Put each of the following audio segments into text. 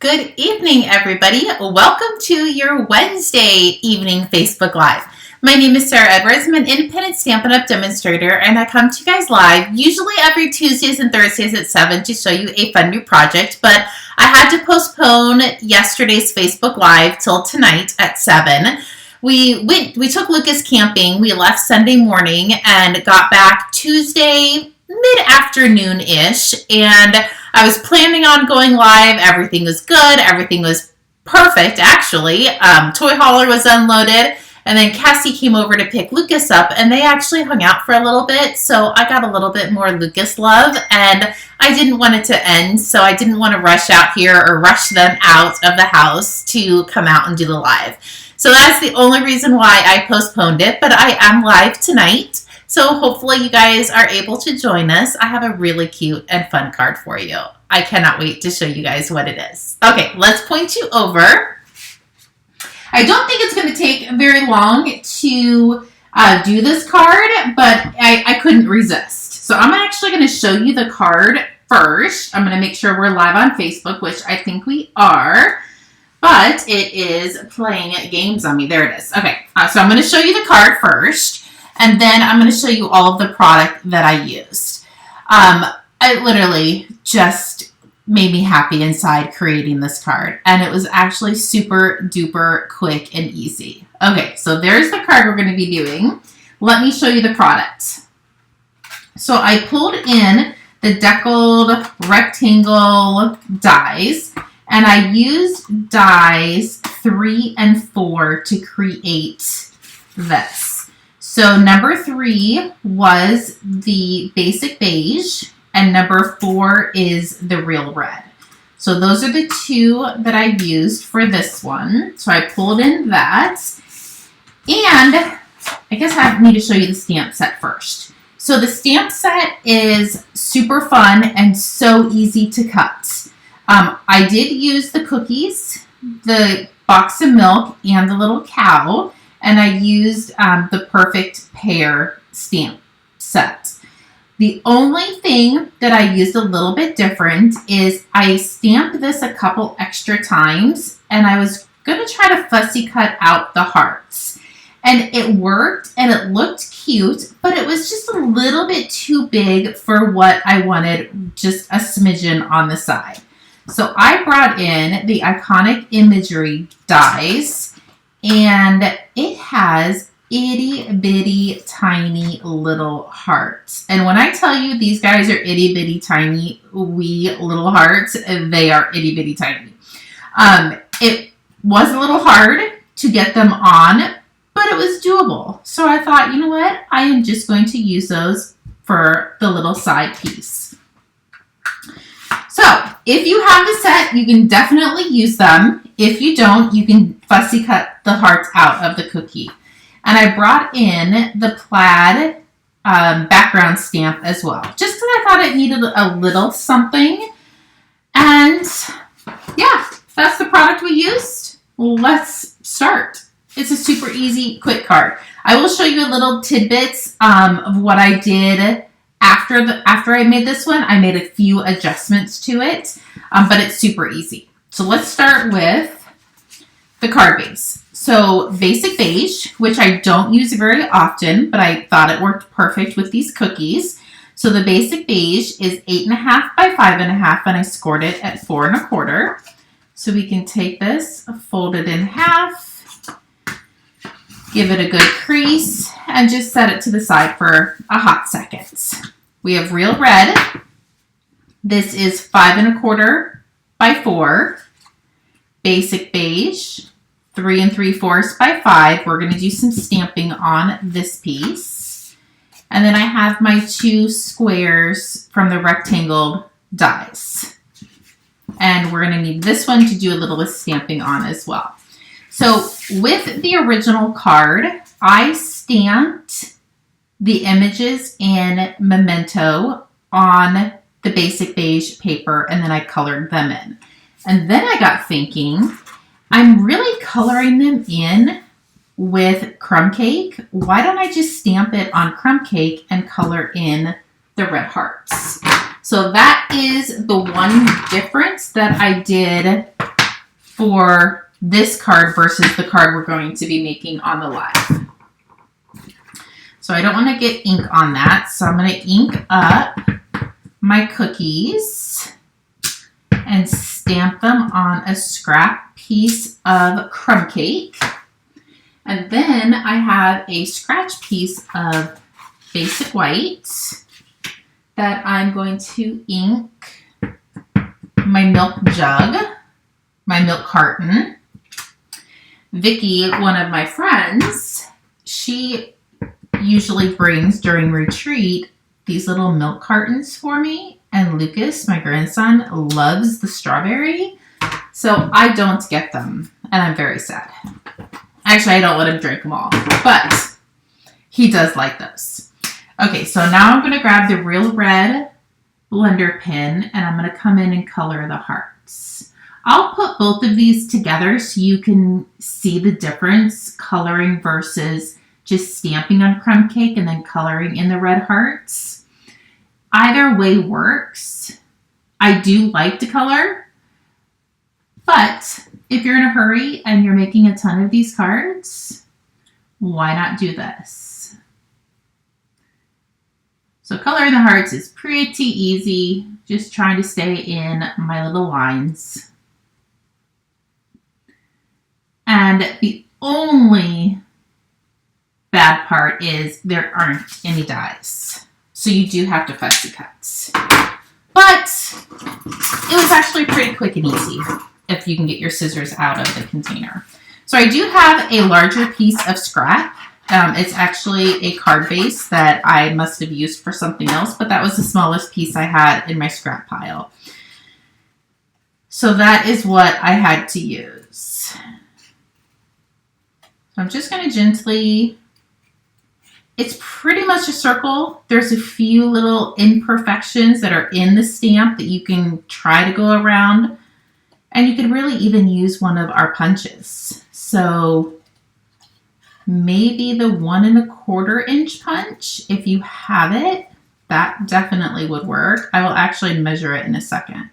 Good evening, everybody. Welcome to your Wednesday evening Facebook Live. My name is Sarah Edwards. I'm an independent Stampin' Up demonstrator, and I come to you guys live, usually every Tuesdays and Thursdays at 7 to show you a fun new project, but I had to postpone yesterday's Facebook Live till tonight at 7. We took Lucas camping. We left Sunday morning and got back Tuesday mid-afternoon-ish, and I was planning on going live. Everything was good. Everything was perfect, actually. Toy hauler was unloaded, and then Cassie came over to pick Lucas up, and they actually hung out for a little bit, so I got a little bit more Lucas love, and I didn't want it to end, so I didn't want to rush out here or rush them out of the house to come out and do the live. So that's the only reason why I postponed it, but I am live tonight. So hopefully you guys are able to join us. I have a really cute and fun card for you. I cannot wait to show you guys what it is. Okay, let's point you over. I don't think it's going to take very long to do this card, but I couldn't resist. So I'm actually going to show you the card first. I'm going to make sure we're live on Facebook, which I think we are. But it is playing games on me. There it is. Okay, so I'm going to show you the card first. And then I'm going to show you all of the product that I used. It literally just made me happy inside creating this card. And it was actually super duper quick and easy. Okay, so there's the card we're going to be doing. Let me show you the product. So I pulled in the Deckled rectangle dies. And I used dies 3 and 4 to create this. So number 3 was the basic beige, and number 4 is the real red. So those are the two that I used for this one. So I pulled in that. And I guess I need to show you the stamp set first. So the stamp set is super fun and so easy to cut. I did use the cookies, the box of milk, and the little cow. And I used the Perfect Pair stamp set. The only thing that I used a little bit different is I stamped this a couple extra times, and I was going to try to fussy cut out the hearts. And it worked, and it looked cute, but it was just a little bit too big for what I wanted, just a smidgen on the side. So I brought in the iconic Imagery dies. And it has itty bitty tiny little hearts. And when I tell you these guys are itty bitty tiny wee little hearts, they are itty bitty tiny. It was a little hard to get them on, but it was doable. So I thought, you know what? I am just going to use those for the little side piece. So if you have the set, you can definitely use them. If you don't, you can fussy cut the hearts out of the cookie. And I brought in the plaid background stamp as well, just because I thought it needed a little something. And yeah, that's the product we used. Let's start. It's a super easy, quick card. I will show you a little tidbits of what I did after I made this one. I made a few adjustments to it, but it's super easy. So let's start with the card base. So basic beige, which I don't use very often, but I thought it worked perfect with these cookies. So the basic beige is 8.5 by 5.5, and I scored it at 4 1/4. So we can take this, fold it in half, give it a good crease, and just set it to the side for a hot second. We have real red. This is 5 1/4 by 4. Basic beige, 3 3/4 by 5. We're going to do some stamping on this piece. And then I have my 2 squares from the rectangle dies. And we're going to need this one to do a little stamping on as well. So with the original card, I stamped the images in Memento on the basic beige paper, and then I colored them in. And then I got thinking, I'm really coloring them in with crumb cake. Why don't I just stamp it on crumb cake and color in the red hearts? So that is the one difference that I did for this card versus the card we're going to be making on the live. So I don't want to get ink on that. So I'm going to ink up my cookies and stamp them on a scrap piece of crumb cake. And then I have a scratch piece of basic white that I'm going to ink my milk jug, my milk carton. Vicky, one of my friends, she usually brings during retreat these little milk cartons for me. And Lucas, my grandson, loves the strawberry. So I don't get them. And I'm very sad. Actually, I don't let him drink them all. But he does like those. Okay, so now I'm going to grab the Real Red blender pen. And I'm going to come in and color the hearts. I'll put both of these together so you can see the difference coloring versus just stamping on crumb cake and then coloring in the red hearts. Either way works. I do like to color, but if you're in a hurry and you're making a ton of these cards, why not do this? So coloring the hearts is pretty easy, just trying to stay in my little lines. And the only bad part is there aren't any dies. So you do have to fussy cut. But it was actually pretty quick and easy if you can get your scissors out of the container. So I do have a larger piece of scrap. It's actually a card base that I must have used for something else, but that was the smallest piece I had in my scrap pile. So that is what I had to use. So I'm just going to gently, it's pretty much a circle. There's a few little imperfections that are in the stamp that you can try to go around. And you could really even use one of our punches. So maybe the 1 1/4 inch punch, if you have it, that definitely would work. I will actually measure it in a second.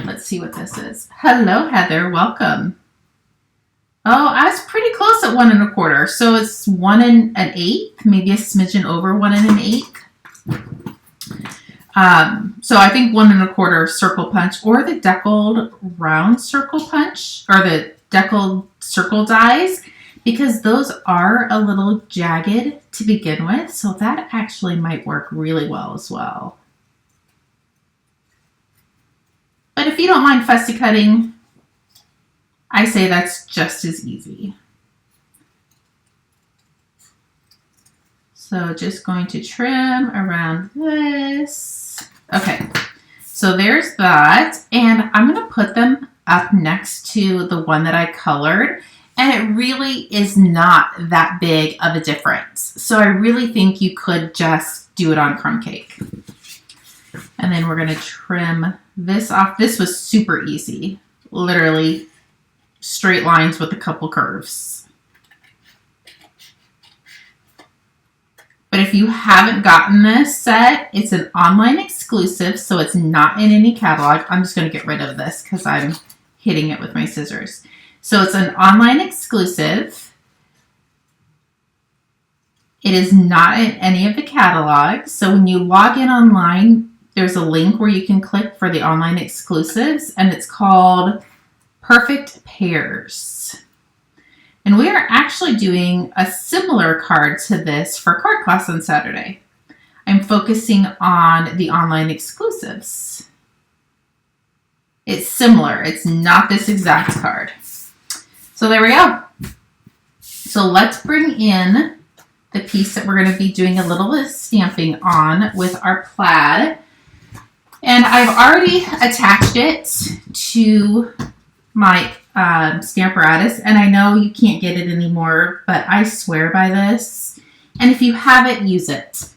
Let's see what this is. Hello, Heather. Welcome. Oh, I was pretty close at 1 1/4. So it's 1 1/8, maybe a smidgen over 1 1/8. So I think 1 1/4 circle punch or the deckled round circle punch or the deckled circle dies, because those are a little jagged to begin with. So that actually might work really well as well. But if you don't mind fussy cutting, I say that's just as easy. So just going to trim around this. Okay, so there's that. And I'm going to put them up next to the one that I colored. And it really is not that big of a difference. So I really think you could just do it on crumb cake. And then we're going to trim this off. This was super easy. Literally straight lines with a couple curves. But if you haven't gotten this set, it's an online exclusive, so it's not in any catalog. I'm just going to get rid of this because I'm hitting it with my scissors. So it's an online exclusive. It is not in any of the catalogs. So when you log in online, there's a link where you can click for the online exclusives, and it's called Perfect Pairs. And we are actually doing a similar card to this for card class on Saturday. I'm focusing on the online exclusives. It's similar. It's not this exact card. So there we go. So let's bring in the piece that we're going to be doing a little bit of stamping on with our plaid. And I've already attached it to my Stamparatus, and I know you can't get it anymore, but I swear by this. And if you have it, use it.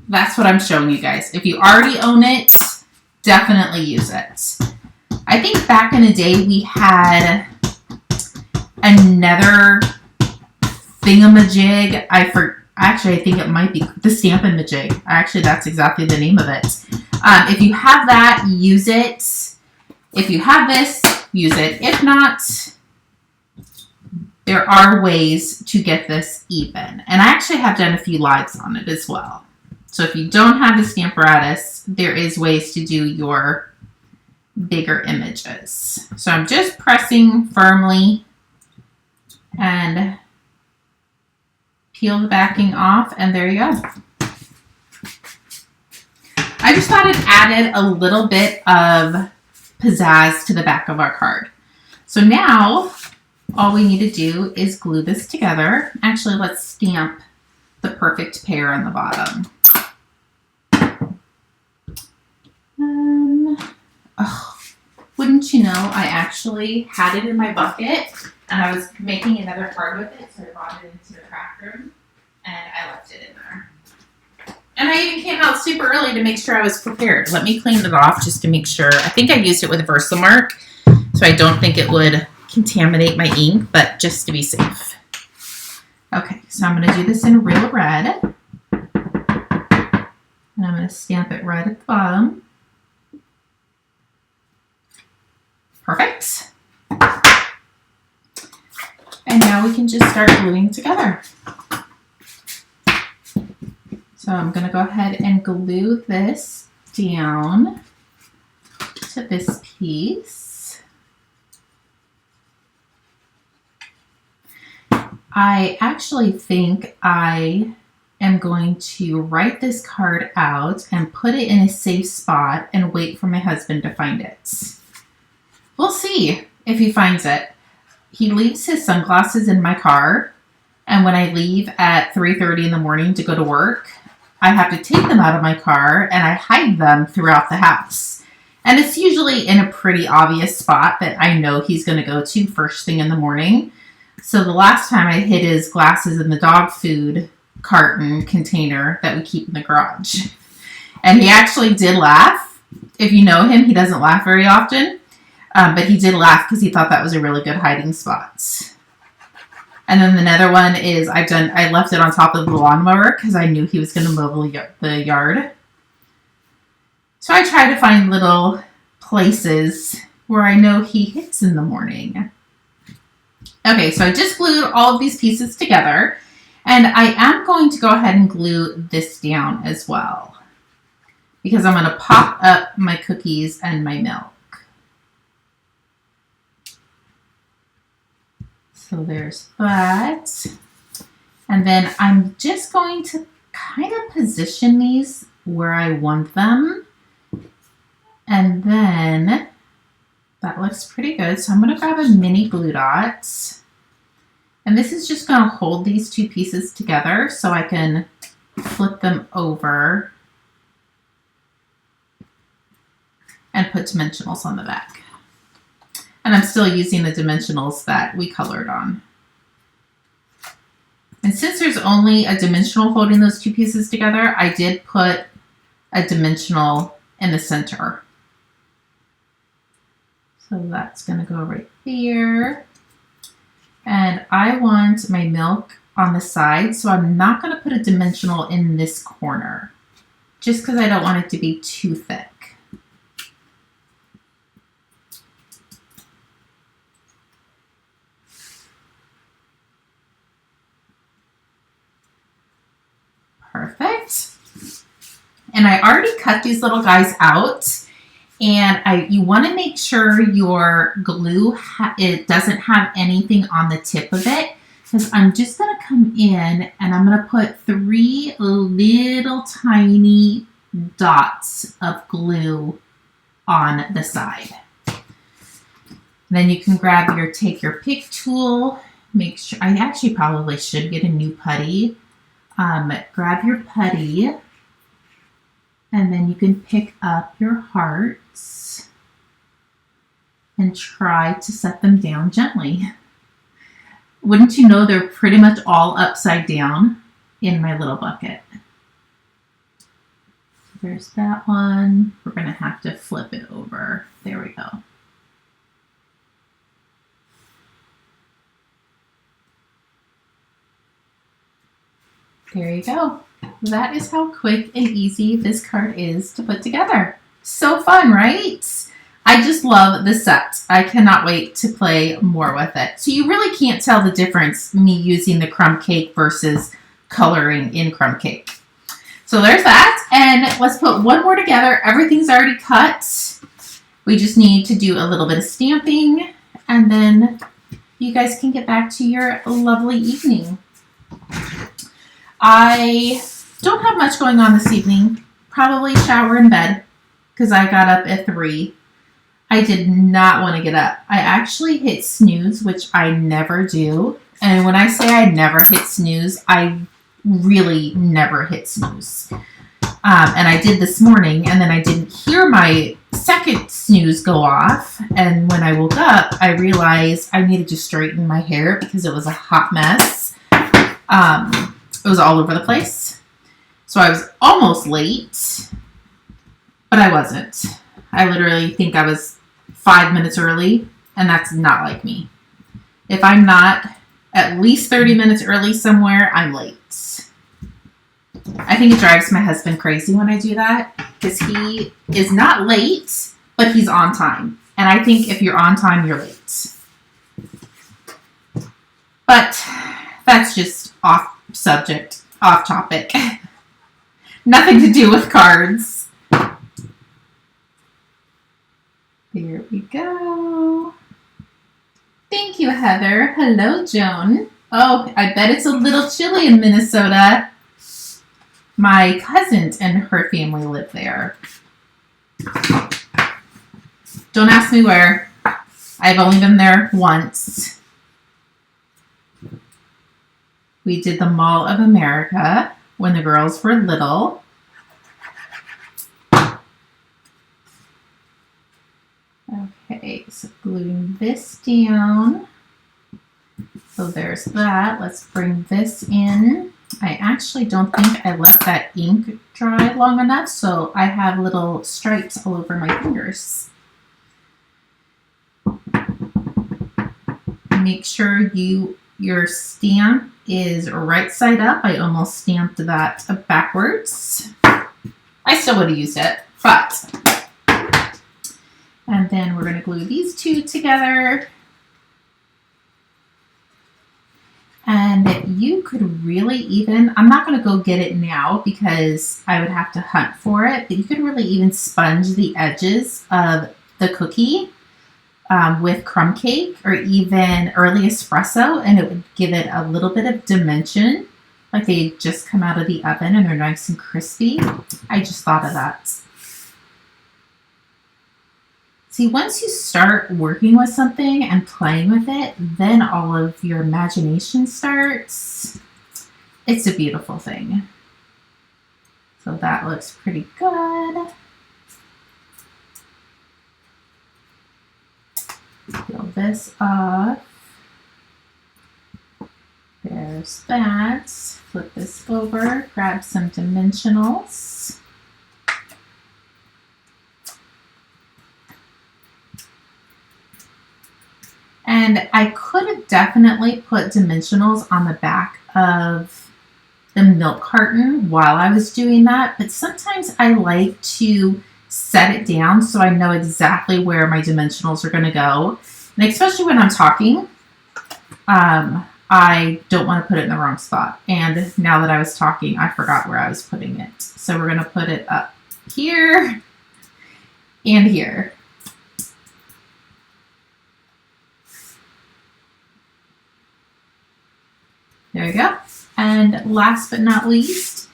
That's what I'm showing you guys. If you already own it, definitely use it. I think back in the day we had another thingamajig. Actually, I think it might be the Stampin' Majig. Actually, that's exactly the name of it. If you have that, use it. If you have this, use it. If not, there are ways to get this even. And I actually have done a few lives on it as well. So if you don't have the Stamparatus, there is ways to do your bigger images. So I'm just pressing firmly and peel the backing off, and there you go. I just thought it added a little bit of pizzazz to the back of our card. So now all we need to do is glue this together. Actually, let's stamp the perfect pair on the bottom. Wouldn't you know, I actually had it in my bucket and I was making another card with it, so I brought it into the craft room and I left it in there. And I even came out super early to make sure I was prepared. Let me clean it off just to make sure. I think I used it with a Versamark, so I don't think it would contaminate my ink, but just to be safe. Okay, so I'm going to do this in real red. And I'm going to stamp it right at the bottom. Perfect. And now we can just start gluing together. So I'm going to go ahead and glue this down to this piece. I actually think I am going to write this card out and put it in a safe spot and wait for my husband to find it. We'll see if he finds it. He leaves his sunglasses in my car, and when I leave at 3:30 in the morning to go to work, I have to take them out of my car and I hide them throughout the house. And it's usually in a pretty obvious spot that I know he's going to go to first thing in the morning. So the last time I hid his glasses in the dog food carton container that we keep in the garage. And he actually did laugh. If you know him, he doesn't laugh very often. But he did laugh because he thought that was a really good hiding spot. And then another one is I left it on top of the lawnmower because I knew he was going to mow the yard. So I try to find little places where I know he hits in the morning. Okay, so I just glued all of these pieces together. And I am going to go ahead and glue this down as well, because I'm going to pop up my cookies and my milk. So there's that. And then I'm just going to kind of position these where I want them. And then that looks pretty good. So I'm going to grab a mini glue dot. And this is just going to hold these two pieces together so I can flip them over and put dimensionals on the back. And I'm still using the dimensionals that we colored on. And since there's only a dimensional holding those two pieces together, I did put a dimensional in the center. So that's going to go right there. And I want my milk on the side, so I'm not going to put a dimensional in this corner, just because I don't want it to be too thick. Perfect. And I already cut these little guys out, and you want to make sure your glue it doesn't have anything on the tip of it, because I'm just going to come in and I'm going to put 3 little tiny dots of glue on the side. Then you can take your pick tool, make sure, I actually probably should get a new putty. Grab your putty, and then you can pick up your hearts and try to set them down gently. Wouldn't you know they're pretty much all upside down in my little bucket. There's that one. We're going to have to flip it over. There we go. There you go. That is how quick and easy this card is to put together. So fun, right? I just love the set. I cannot wait to play more with it. So you really can't tell the difference me using the crumb cake versus coloring in crumb cake. So there's that. And let's put one more together. Everything's already cut. We just need to do a little bit of stamping, and then you guys can get back to your lovely evening. I don't have much going on this evening. Probably shower in bed because I got up at 3. I did not want to get up. I actually hit snooze, which I never do. And when I say I never hit snooze, I really never hit snooze. And I did this morning, and then I didn't hear my second snooze go off. And when I woke up, I realized I needed to straighten my hair because it was a hot mess. It was all over the place. So I was almost late, but I wasn't. I literally think I was 5 minutes early, and that's not like me. If I'm not at least 30 minutes early somewhere, I'm late. I think it drives my husband crazy when I do that because he is not late, but he's on time. And I think if you're on time, you're late. But that's just off subject, off topic. Nothing to do with cards. There we go. Thank you, Heather. Hello, Joan. Oh, I bet it's a little chilly in Minnesota. My cousin and her family live there. Don't ask me where. I've only been there once. We did the Mall of America when the girls were little. Okay, so gluing this down. So there's that. Let's bring this in. I actually don't think I let that ink dry long enough, so I have little stripes all over my fingers. Make sure your stamp is right side up. I almost stamped that backwards. I still would have used it, but. And then we're going to glue these two together. And you could really even, I'm not going to go get it now because I would have to hunt for it, but you could really even sponge the edges of the cookie with crumb cake or even early espresso, and it would give it a little bit of dimension, like they just come out of the oven and they're nice and crispy. I just thought of that. See, once you start working with something and playing with it, then all of your imagination starts. It's a beautiful thing. So that looks pretty good. Peel this off. There's that. Flip this over, grab some dimensionals. And I could have definitely put dimensionals on the back of the milk carton while I was doing that, but sometimes I like to set it down so I know exactly where my dimensionals are going to go. And especially when I'm talking, I don't want to put it in the wrong spot. And now that I was talking, I forgot where I was putting it. So we're going to put it up here and here. There we go. And last but not least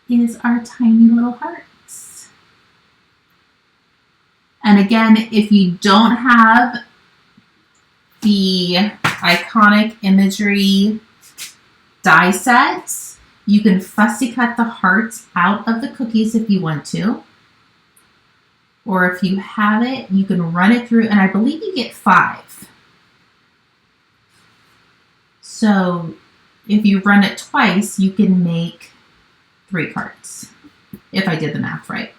is our tiny little hearts. And again, if you don't have the iconic Imagery die sets, you can fussy cut the hearts out of the cookies if you want to. Or if you have it, you can run it through, and I believe you get 5. So if you run it twice, you can make 3 cards, if I did the math right.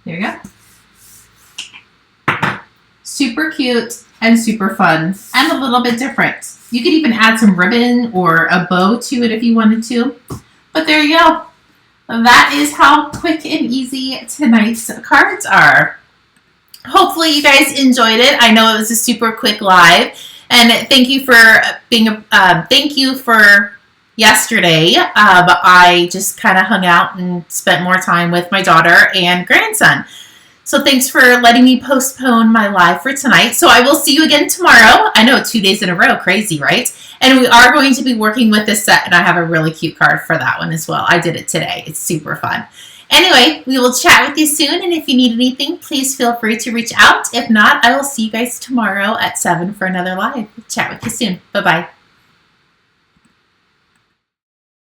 There you go. Super cute and super fun and a little bit different. You could even add some ribbon or a bow to it if you wanted to. But there you go. that is how quick and easy tonight's cards are. Hopefully you guys enjoyed it. I know it was a super quick live, and thank you for yesterday. I just kind of hung out and spent more time with my daughter and grandson. So thanks for letting me postpone my live for tonight. So I will see you again tomorrow. I know, 2 days in a row. Crazy, right? And we are going to be working with this set, and I have a really cute card for that one as well. I did it today. It's super fun. Anyway, we will chat with you soon, and if you need anything, please feel free to reach out. If not, I will see you guys tomorrow at 7 for another live. Chat with you soon. Bye-bye.